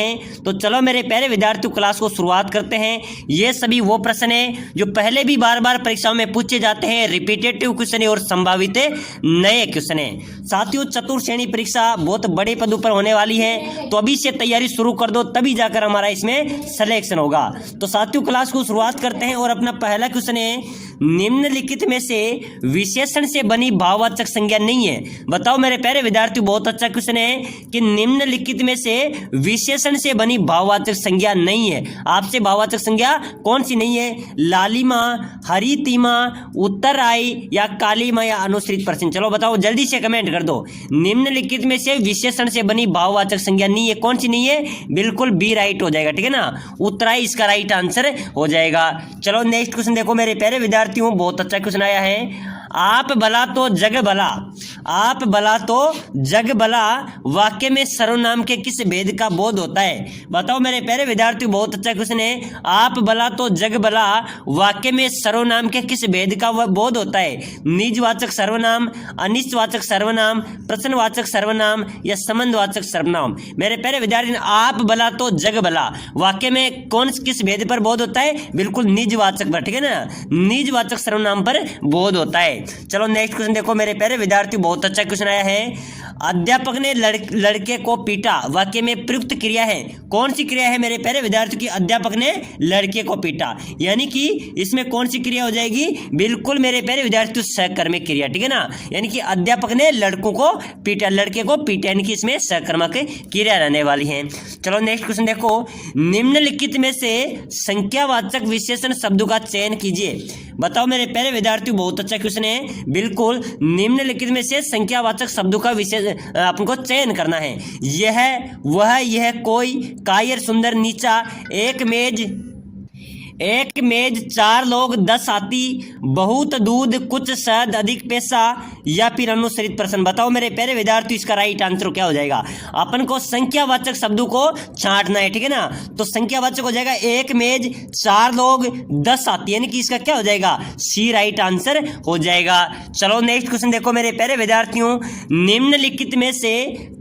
हैं। तो चलो मेरे प्यारे विद्यार्थियों, क्लास को शुरुआत करते हैं। ये सभी वो प्रश्न हैं जो पहले भी बार बार परीक्षाओं में पूछे जाते हैं, रिपीटेटिव क्वेश्चन और संभावित नए क्वेश्चन हैं। साथियों, चतुर्थ श्रेणी परीक्षा बहुत बड़े पदों पर होने वाली है, तो अभी से तैयारी शुरू कर दो, तभी जाकर हमारा इसमें सिलेक्शन होगा। तो साथियों, क्लास को शुरुआत करते हैं और अपना पहला क्वेश्चन है, निम्नलिखित में से विशेषण से बनी भाववाचक संज्ञा नहीं है। बताओ मेरे प्यारे विद्यार्थियों, बहुत अच्छा क्वेश्चन है कि निम्नलिखित में से विशेषण से बनी भाववाचक संज्ञा नहीं है। आपसे भाववाचक संज्ञा कौन सी नहीं है? लालिमा, हरितिमा, उत्तर आई या कालीमा या अनुश्रित प्रश्न। चलो बताओ, जल्दी से कमेंट कर दो। निम्नलिखित में से विशेषण से बनी भाववाचक संज्ञा नहीं है, कौन सी नहीं है? बिल्कुल बी राइट हो जाएगा, ठीक है ना, उत्तराई इसका राइट आंसर हो जाएगा। चलो नेक्स्ट क्वेश्चन देखो मेरे प्यारे विद्यार्थियों, बहुत अच्छा क्वेश्चन आया है। आप भला तो जग भला, आप भला तो जग भला वाक्य में सर्वनाम के किस भेद का बोध होता है? बताओ मेरे प्यारे विद्यार्थियों, बहुत अच्छा क्वेश्चन है। आप भला तो जग भला वाक्य में सर्वनाम के किस भेद का बोध होता है? निजवाचक सर्वनाम, अनिष्टवाचक सर्वनाम, प्रश्नवाचक सर्वनाम या संबंधवाचक सर्वनाम। मेरे प्यारे विद्यार्थी, आप भला तो जग भला वाक्य में कौन किस भेद पर बोध होता है? बिल्कुल निजवाचक पर, ठीक है ना, निजवाचक सर्वनाम पर बोध होता है। चलो नेक्स्ट क्वेश्चन देखो मेरे प्यारे विद्यार्थियों, बहुत अच्छा क्वेश्चन आया है। अध्यापक ने लड़के को पीटा वाक्य में प्रयुक्त क्रिया है, कौन सी क्रिया है मेरे प्यारे विद्यार्थियों की? अध्यापक ने लड़के को पीटा, यानी कि इसमें कौन सी क्रिया हो जाएगी? बिल्कुल मेरे प्यारे विद्यार्थियों, सकर्मक क्रिया, ठीक है ना, यानी कि अध्यापक ने लड़कों को पीटा, लड़के को पीटा, यानी कि इसमें सकर्मक क्रिया रहने वाली है। चलो नेक्स्ट क्वेश्चन देखो, निम्नलिखित में से संख्यावाचक विशेषण शब्दों का चयन कीजिए। बताओ मेरे प्यारे विद्यार्थियों, बहुत अच्छा क्वेश्चन है। बिल्कुल निम्नलिखित में से संख्यावाचक शब्दों का विशेष आपको चयन करना है। यह, वह, यह, कोई, कायर, सुंदर, नीचा, एक मेज, 4 लोग, 10 हाथी, बहुत दूध, कुछ शहद, अधिक पैसा या फिर अनुश्रित प्रश्न। बताओ मेरे प्यारे विद्यार्थियों, इसका राइट आंसर क्या हो जाएगा? अपन को संख्यावाचक शब्दों को छांटना है, ठीक है ना, तो संख्यावाचक हो जाएगा एक मेज, 4 लोग, 10 हाथी, यानी कि इसका क्या हो जाएगा? सी राइट आंसर हो जाएगा। चलो नेक्स्ट क्वेश्चन देखो मेरे प्यारे विद्यार्थियों, निम्नलिखित में से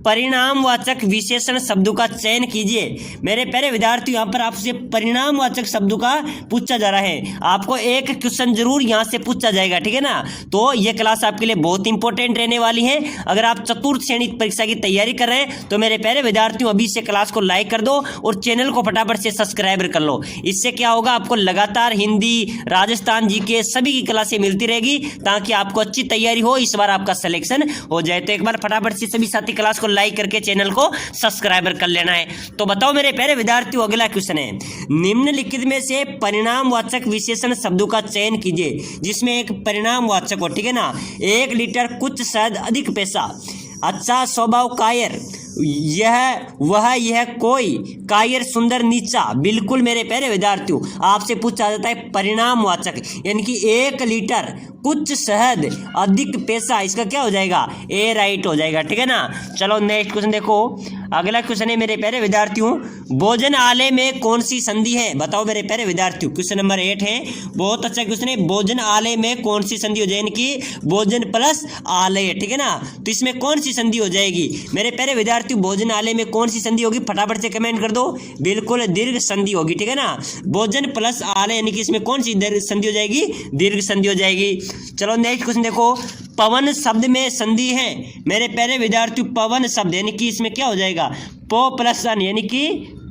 परिणामवाचक विशेषण शब्दों का चयन कीजिए। मेरे प्यारे विद्यार्थियों, यहाँ पर आपसे परिणामवाचक शब्दों का पूछा जा रहा है, आपको एक क्वेश्चन जरूर यहाँ से पूछा जाएगा, ठीक है ना, तो ये क्लास आपके लिए बहुत इंपॉर्टेंट रहने वाली है। अगर आप चतुर्थ श्रेणी परीक्षा की तैयारी कर रहे हैं तो मेरे प्यारे विद्यार्थियों, अभी से क्लास को लाइक कर दो और चैनल को फटाफट से सब्सक्राइब कर लो। इससे क्या होगा, आपको लगातार हिंदी, राजस्थान जीके सभी की क्लासें मिलती रहेगी, ताकि आपको अच्छी तैयारी हो, इस बार आपका सिलेक्शन हो जाए। तो एक बार फटाफट से सभी साथी क्लास को लाइक करके चैनल को सब्सक्राइब कर लेना है। तो बताओ मेरे प्यारे विद्यार्थियों, अगला क्वेश्चन है, निम्नलिखित में से परिणामवाचक विशेषण शब्दों का चयन कीजिए जिसमें एक परिणामवाचक हो, ठीक है ना। 1 लीटर, कुछ शहद, अधिक पैसा, अच्छा स्वभाव, कायर, यह, वह, यह, कोई, कायर, सुंदर, नीचा। बिल्कुल मेरे प्यारे विद्यार्थियों, आपसे पूछा जाता है परिणामवाचक, यानी कि 1 लीटर, कुछ शहद, अधिक पैसा, इसका क्या हो जाएगा? ए राइट हो जाएगा, ठीक है ना। चलो नेक्स्ट क्वेश्चन देखो, अगला क्वेश्चन है मेरे प्यारे विद्यार्थियों, भोजनालय में कौन सी संधि है? बताओ मेरे प्यारे विद्यार्थियों, क्वेश्चन नंबर 8 है, बहुत अच्छा क्वेश्चन है। भोजनालय में कौन सी संधि हो जाएगी? यानी कि भोजन प्लस आलय, ठीक है ना, तो इसमें कौन सी संधि हो जाएगी? मेरे प्यारे विद्यार्थियों, भोजनालय में कौन सी संधि होगी? फटाफट से कमेंट कर दो। बिल्कुल दीर्घ संधि होगी, ठीक है ना, भोजन प्लस आलय, यानी कि इसमें कौन सी संधि हो जाएगी? दीर्घ संधि हो जाएगी। चलो नेक्स्ट क्वेश्चन देखो, पवन शब्द में संधि है। मेरे प्यारे विद्यार्थियों, पवन शब्द यानी कि इसमें क्या हो जाएगा? पो प्लस अन, यानी कि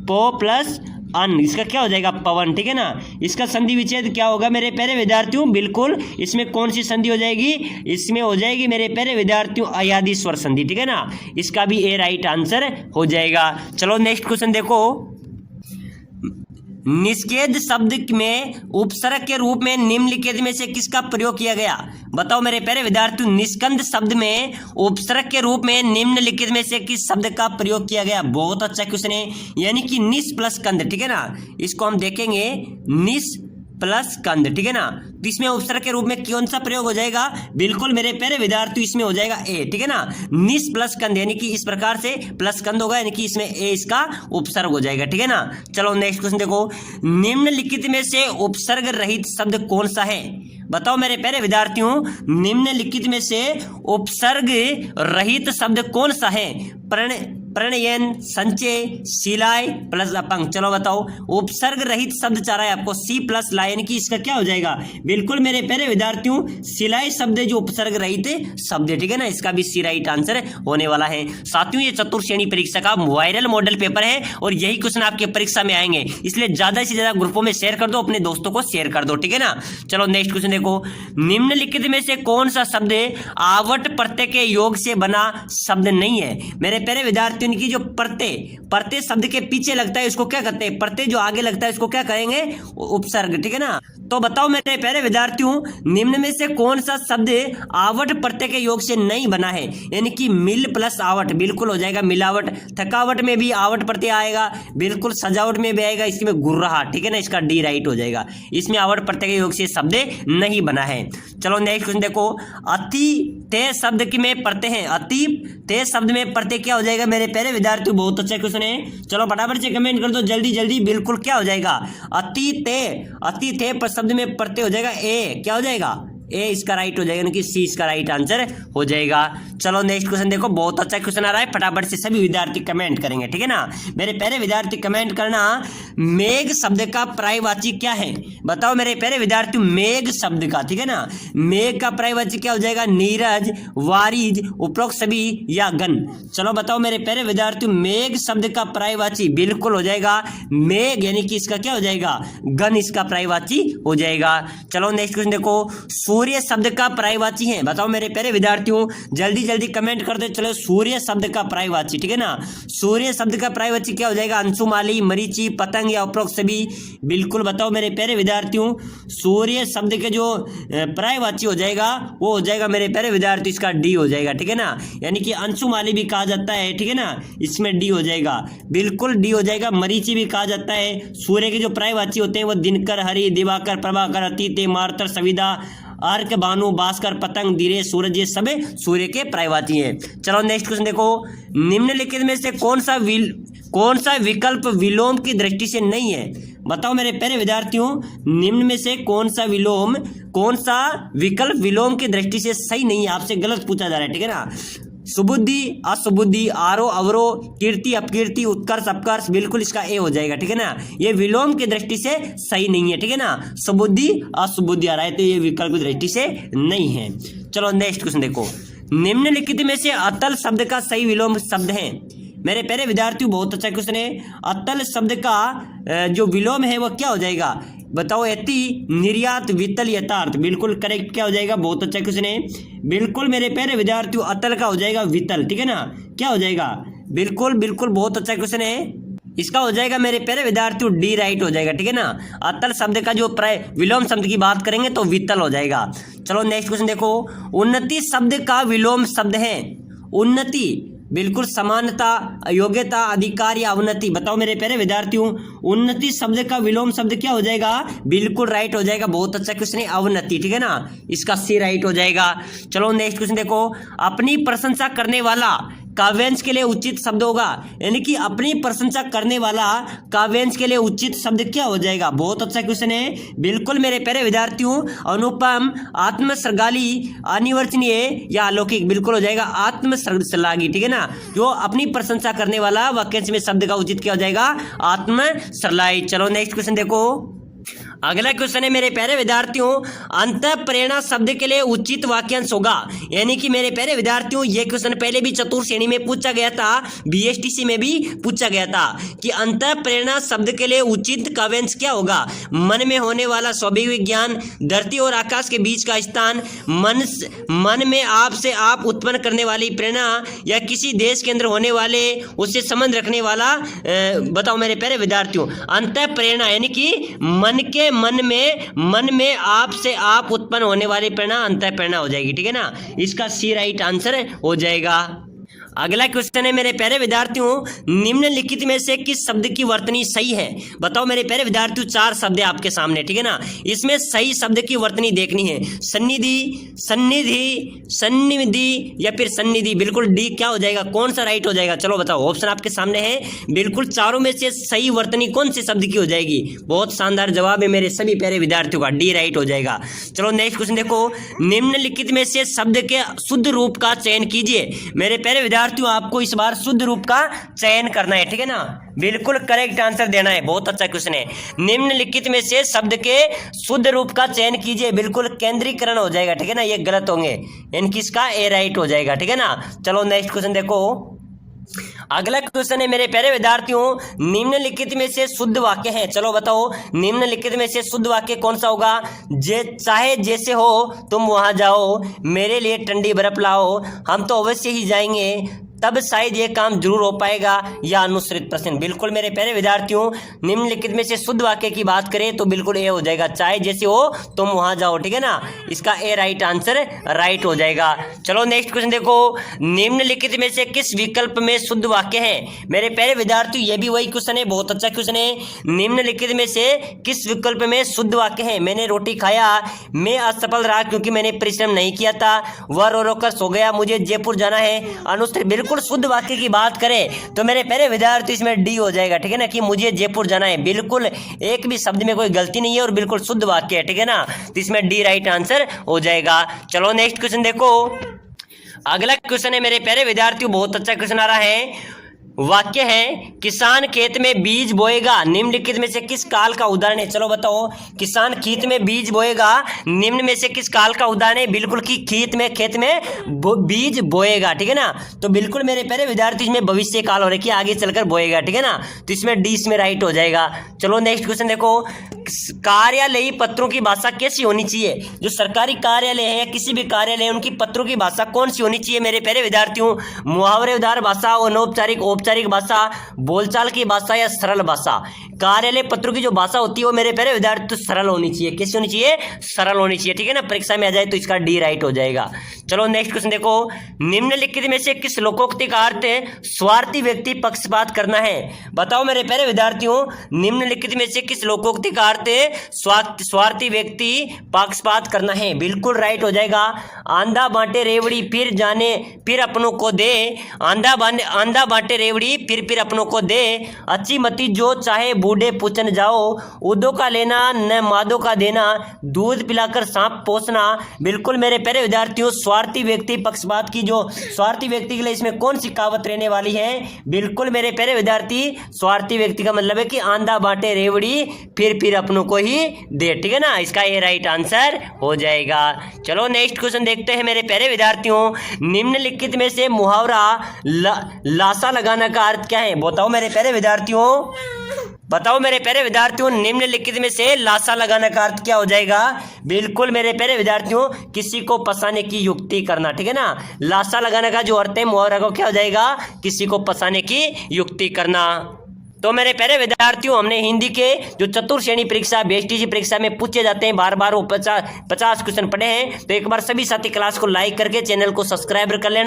पो प्लस अन, इसका क्या हो जाएगा? पवन, ठीक है ना। इसका संधि विच्छेद क्या होगा मेरे प्यारे विद्यार्थियों? बिल्कुल इसमें कौन सी संधि हो जाएगी? इसमें हो जाएगी मेरे प्यारे विद्यार्थियों अयादी स्वर संधि, ठीक है ना, इसका भी ए राइट आंसर हो जाएगा। चलो नेक्स्ट क्वेश्चन देखो, निषेध शब्द में उपसर्ग के रूप में निम्नलिखित में से किसका प्रयोग किया गया? बताओ मेरे प्यारे विद्यार्थियों, निष्कंद शब्द में उपसर्ग के रूप में निम्नलिखित में से किस शब्द का प्रयोग किया गया? बहुत अच्छा क्वेश्चन है, यानी कि निस प्लस कंद, ठीक है ना, इसको हम देखेंगे निस प्लस कंद, ठीक है ना, तो इसमें उपसर्ग के रूप में कौन सा प्रयोग हो जाएगा? बिल्कुल मेरे प्यारे विद्यार्थियों, इसमें हो जाएगा ए, ठीक है ना, निस प्लस कंद, यानी कि इस प्रकार से प्लस कंद होगा, यानी कि इसमें ए इसका उपसर्ग हो जाएगा, ठीक है ना। चलो नेक्स्ट क्वेश्चन देखो, निम्नलिखित में से उपसर्ग रहित शब्द कौन सा है? बताओ मेरे प्यारे विद्यार्थियों, निम्नलिखित में से उपसर्ग रहित शब्द कौन सा है? प्रणयन, संचय, सिलाय प्लस अपंग। चलो बताओ, उपसर्ग रहित शब्द चाह रहा है आपको, सी प्लस लायन की, इसका क्या हो जाएगा? बिल्कुल मेरे प्यारे विद्यार्थियों, सिलाई शब्द जो उपसर्ग रहित शब्द है, ठीक है ना, इसका भी सी राइट आंसर होने वाला है। साथियों, ये चतुर्थ श्रेणी परीक्षा का वायरल मॉडल पेपर है और यही क्वेश्चन आपके परीक्षा में आएंगे, इसलिए ज्यादा से ज्यादा ग्रुपों में शेयर कर दो, अपने दोस्तों को शेयर कर दो, ठीक है ना। चलो नेक्स्ट क्वेश्चन देखो, निम्नलिखित में से कौन सा शब्द आवट प्रत्यय के योग से बना शब्द नहीं है? मेरे प्यारे विद्यार्थियों, की जो प्रत्यय शब्द के पीछे लगता है उसको क्या कहते हैं? प्रत्यय जो आगे लगता है उसको क्या कहेंगे? उपसर्ग, ठीक है ना। तो बताओ मेरे प्यारे विद्यार्थियों, निम्न में से कौन सा शब्द आवट प्रत्यय के योग से नहीं बना है? यानी कि मिल प्लस आवट, बिल्कुल हो जाएगा मिलावट। थकावट में भी आवट प्रत्यय आएगा, बिल्कुल। सजावट में भी आएगा, इसमें गुर्राहट, ठीक है ना, इसका डी राइट हो जाएगा। इसमें आवट प्रत्यय के योग से शब्द नहीं बना है। चलो नेक्स्ट क्वेश्चन देखो, अति ते शब्द की में प्रत्यय है, अति ते शब्द में प्रत्यय क्या हो जाएगा? मेरे प्यारे विद्यार्थियों, बहुत अच्छा क्वेश्चन है, चलो फटाफट से कमेंट कर दो जल्दी जल्दी। बिल्कुल क्या हो जाएगा? अति ते शब्द में प्रत्यय हो जाएगा ए, क्या हो जाएगा? ए इसका राइट हो जाएगा, यानी कि सी इसका राइट आंसर हो जाएगा। चलो नेक्स्ट क्वेश्चन देखो, बहुत अच्छा क्वेश्चन आ रहा है, फटाफट से सभी विद्यार्थी कमेंट करेंगे, ठीक है ना। मेरे प्यारे विद्यार्थी कमेंट करना, मेघ शब्द का पर्यायवाची क्या है? बताओ मेरे प्यारे विद्यार्थी, मेघ शब्द का, ठीक है ना, मेघ का पर्यायवाची क्या हो जाएगा? नीरज, वारिज, उपरोक्त सभी या गण। चलो बताओ मेरे प्यारे विद्यार्थी, मेघ शब्द का पर्यायवाची बिल्कुल हो जाएगा मेघ, यानी कि इसका क्या हो जाएगा? गण इसका पर्यायवाची हो जाएगा। चलो नेक्स्ट क्वेश्चन देखो, सूर्य शब्द का पर्यायवाची है। बताओ मेरे प्यारे विद्यार्थियों, जल्दी जल्दी कमेंट करते चलो, सूर्य शब्द का पर्यायवाची, ठीक है ना, सूर्य शब्द का पर्यायवाची क्या हो जाएगा? अंशुमाली, मरीचि, पतंग या उपरोक्त सभी। बिल्कुल बताओ मेरे प्यारे विद्यार्थियों, सूर्य शब्द के जो पर्यायवाची हो जाएगा वो हो जाएगा मेरे प्यारे विद्यार्थी, इसका डी हो जाएगा, ठीक है ना, यानी कि अंशुमाली भी कहा जाता है, ठीक है ना, इसमें डी हो जाएगा, बिल्कुल डी हो जाएगा। मरीचि भी कहा जाता है। सूर्य के जो पर्यायवाची होते हैं वो दिनकर, हरि, दिवाकर, प्रभाकर, अतीत, मार्तर, सविता, अर्क, भानु, भास्कर, पतंग, धीरे, सूरज, ये सब सूर्य के पर्यायवाची हैं। चलो नेक्स्ट क्वेश्चन देखो, निम्नलिखित में से कौन सा विकल्प विलोम की दृष्टि से नहीं है? बताओ मेरे प्यारे विद्यार्थियों, निम्न में से कौन सा विकल्प विलोम की दृष्टि से सही नहीं है? आपसे गलत पूछा जा रहा है, ठीक है ना। सुबुद्धि, असुबुद्धि, आरोह, अवरोह, कीर्ति, अपकीर्ति, उत्कर्ष, अपकर्ष, बिल्कुल इसका ए हो जाएगा, ठीक है ना। ये विलोम की दृष्टि से सही नहीं है, ठीक है ना। सुबुद्धि, असुबुद्धि आ रहा है तो ये विकल्प की दृष्टि से नहीं है। चलो नेक्स्ट क्वेश्चन देखो, निम्नलिखित में से अतल शब्द का सही विलोम शब्द है? मेरे प्यारे विद्यार्थियों, बहुत अच्छा क्वेश्चन है। अतल शब्द का जो विलोम है वो क्या हो जाएगा? बताओ, यति, निर्यात, वितल, यथार्थ, बिल्कुल करेक्ट क्या हो जाएगा? बहुत अच्छा क्वेश्चन है। बिल्कुल मेरे प्यारे विद्यार्थियों, अतल का हो जाएगा वितल, ठीक है ना, क्या हो जाएगा? बिल्कुल बिल्कुल बहुत अच्छा क्वेश्चन है, इसका हो जाएगा मेरे प्यारे विद्यार्थियों डी राइट हो जाएगा, ठीक है ना। अतल शब्द का जो विलोम शब्द की बात करेंगे तो वितल हो जाएगा। चलो नेक्स्ट क्वेश्चन देखो, उन्नति शब्द का विलोम शब्द है? उन्नति बिल्कुल समानता, योग्यता, अधिकार या अवनति। बताओ मेरे प्यारे विद्यार्थियों, उन्नति शब्द का विलोम शब्द क्या हो जाएगा? बिल्कुल राइट हो जाएगा, बहुत अच्छा क्वेश्चन है, अवनति, ठीक है ना, इसका सी राइट हो जाएगा। चलो नेक्स्ट क्वेश्चन देखो, अपनी प्रशंसा करने वाला काव्यांश के लिए उचित शब्द होगा, यानी कि अपनी प्रशंसा करने वाला काव्यांश के लिए उचित शब्द क्या हो जाएगा? बहुत अच्छा क्वेश्चन है, बिल्कुल मेरे प्यारे विद्यार्थियों, अनुपम, आत्मश्लाघी, अनिवर्चनीय या अलौकिक, बिल्कुल हो जाएगा आत्मश्लाघी, ठीक है ना। जो अपनी प्रशंसा करने वाला वाक्यांश में शब्द का उचित क्या हो जाएगा? आत्मश्लाघी। चलो नेक्स्ट क्वेश्चन देखो, अगला क्वेश्चन है मेरे प्यारे विद्यार्थियों, अंतःप्रेरणा शब्द के लिए उचित वाक्यांश होगा, यानी कि मेरे प्यारे विद्यार्थियों ये क्वेश्चन पहले भी चतुर्थ श्रेणी में पूछा गया था, बीएसटीसी में भी पूछा गया था कि अंतःप्रेरणा शब्द के लिए उचित काव्यांश क्या होगा? मन में होने वाला स्वाभाविक ज्ञान, धरती और आकाश के बीच का स्थान, मन में आप से आप उत्पन्न करने वाली प्रेरणा, या किसी देश के अंदर होने वाले उससे संबंध रखने वाला। बताओ मेरे प्यारे विद्यार्थियों, अंतःप्रेरणा यानी कि मन में आप से आप उत्पन्न होने वाली प्रेरणा अंतःप्रेरणा हो जाएगी, ठीक है ना, इसका सी राइट आंसर हो जाएगा। अगला क्वेश्चन है मेरे प्यारे विद्यार्थियों, निम्नलिखित में से किस शब्द की वर्तनी सही है? बताओ मेरे प्यारे विद्यार्थियों, 4 शब्द है आपके सामने, ठीक है ना, इसमें सही शब्द की वर्तनी देखनी है। सन्निधि, सन्निधि, सन्निधि या फिर सन्निधि, बिल्कुल डी क्या हो जाएगा? कौन सा राइट हो जाएगा? चलो बताओ, ऑप्शन आपके सामने है, बिल्कुल चारों में से सही वर्तनी कौन से शब्द की हो जाएगी? बहुत शानदार जवाब है मेरे सभी प्यारे विद्यार्थियों का, डी राइट हो जाएगा। चलो नेक्स्ट क्वेश्चन देखो, निम्नलिखित में से शब्द के शुद्ध रूप का चयन कीजिए। मेरे प्यारे विद्यार्थी विद्यार्थियों आपको इस बार शुद्ध रूप का चयन करना है, ठीक है ना, बिल्कुल करेक्ट आंसर देना है। बहुत अच्छा क्वेश्चन है। निम्नलिखित में से शब्द के शुद्ध रूप का चयन कीजिए, बिल्कुल केंद्रीकरण हो जाएगा, ठीक है ना, ये गलत होंगे, यानी किसका ए राइट हो जाएगा, ठीक है ना। चलो नेक्स्ट क्वेश्चन देखो। अगला क्वेश्चन है मेरे प्यारे विद्यार्थियों, निम्नलिखित में से शुद्ध वाक्य है, चलो बताओ निम्नलिखित में से शुद्ध वाक्य कौन सा होगा। चाहे जैसे हो तुम वहां जाओ, मेरे लिए ठंडी बर्फ लाओ, हम तो अवश्य ही जाएंगे, तब शायद ये काम जरूर हो पाएगा, या अनुश्रित प्रश्न। बिल्कुल मेरे प्यारे विद्यार्थियों, निम्नलिखित में से शुद्ध वाक्य की बात करें तो बिल्कुल ए हो जाएगा, चाहे जैसे हो तुम वहां जाओ, ठीक है ना, इसका ए राइट आंसर राइट हो जाएगा। चलो नेक्स्ट क्वेश्चन देखो, निम्नलिखित में से किस विकल्प में शुद्ध वाक्य है। मेरे प्यारे विद्यार्थियों ये भी वही क्वेश्चन है, बहुत अच्छा क्वेश्चन है। निम्नलिखित में से किस विकल्प में शुद्ध वाक्य है। मैंने रोटी खाया, मैं असफल रहा क्योंकि मैंने परिश्रम नहीं किया था, वह रो रो कर सो गया, मुझे जयपुर जाना है, अनुश्रित। बिल्कुल शुद्ध वाक्य की बात करें तो मेरे प्यारे विद्यार्थी इसमें डी हो जाएगा, ठीक है ना, कि मुझे जयपुर जाना है, बिल्कुल एक भी शब्द में कोई गलती नहीं है और बिल्कुल शुद्ध वाक्य है, ठीक है ना, तो इसमें डी राइट आंसर हो जाएगा। चलो नेक्स्ट क्वेश्चन देखो। अगला क्वेश्चन है मेरे प्यारे विद्यार्थियों, बहुत अच्छा क्वेश्चन आ रहा है। वाक्य है किसान खेत में बीज बोएगा, निम्नलिखित में से किस काल का उदाहरण है। चलो बताओ, किसान खेत में बीज बोएगा, निम्न में से किस काल का उदाहरण है। बिल्कुल कि खेत में बीज बोएगा, ठीक है ना, तो बिल्कुल मेरे प्यारे विद्यार्थी इसमें भविष्य काल हो रहा है कि आगे चलकर बोएगा, ठीक है ना, तो इसमें डी इसमें राइट हो जाएगा। चलो नेक्स्ट क्वेश्चन देखो, कार्यालयी पत्रों की भाषा कैसी होनी चाहिए। जो सरकारी कार्यालय है या किसी भी कार्यालय है उनकी पत्रों की भाषा कौन सी होनी चाहिए मेरे प्यारे विद्यार्थियों। मुहावरेदार भाषा, अनौपचारिक, औपचारिक भाषा, बोलचाल की भाषा या सरल भाषा। कार्यालय पत्रों की जो भाषा होती है वो मेरे प्यारे विद्यार्थी सरल होनी चाहिए। कैसी होनी चाहिए, सरल होनी चाहिए, ठीक है ना, परीक्षा में आ जाए तो इसका डी राइट हो जाएगा। चलो नेक्स्ट क्वेश्चन देखो, निम्नलिखित में से किस लोकोक्ति का अर्थ स्वार्थी व्यक्ति पक्षपात करना है। बताओ मेरे प्यारे विद्यार्थियों, निम्नलिखित में से किस लोकोक्ति का अर्थ स्वार्थी व्यक्ति पक्षपात करना है। बिल्कुल राइट हो जाएगा। आंधा बांटे रेवड़ी फिर अपनों को दे, आंधा बांटे रेवड़ी फिर अपनों को दे, अच्छी मती जो चाहे बूढ़े पूछन जाओ, उदो का लेना न मादो का देना, दूध पिलाकर सांप पोसना। बिल्कुल मेरे प्यारे विद्यार्थियों, स्वार्थी व्यक्ति पक्षपात की जो स्वार्थी व्यक्ति के लिए इसमें कौन सी कहावत रहने वाली है। बिल्कुल मेरे प्यारे विद्यार्थी, स्वार्थी व्यक्ति का मतलब है कि आंधा बांटे रेवड़ी फिर अपनों को ही दे, ठीक है ना, इसका ये राइट आंसर हो जाएगा। चलो नेक्स्ट क्वेश्चन देखते हैं मेरे प्यारे विद्यार्थियों, निम्नलिखित में से मुहावरा लासा लगाने का अर्थ क्या है। बताओ मेरे प्यारे विद्यार्थियों, निम्नलिखित में से लासा लगाने का अर्थ क्या हो जाएगा। बिल्कुल मेरे प्यारे विद्यार्थियों, किसी को फंसाने की युक्ति करना, ठीक है ना, लासा लगाने का जो अर्थ है मुहावरा को क्या हो जाएगा, किसी को फंसाने की युक्ति करना। तो मेरे प्यारे विद्यार्थियों, हमने हिंदी के जो चतुर्थ श्रेणी परीक्षा बेस्टीजी परीक्षा में पूछे जाते हैं बार वो 50 क्वेश्चन पढ़े हैं। तो एक बार सभी साथी क्लास को लाइक करके चैनल को सब्सक्राइब कर लेना।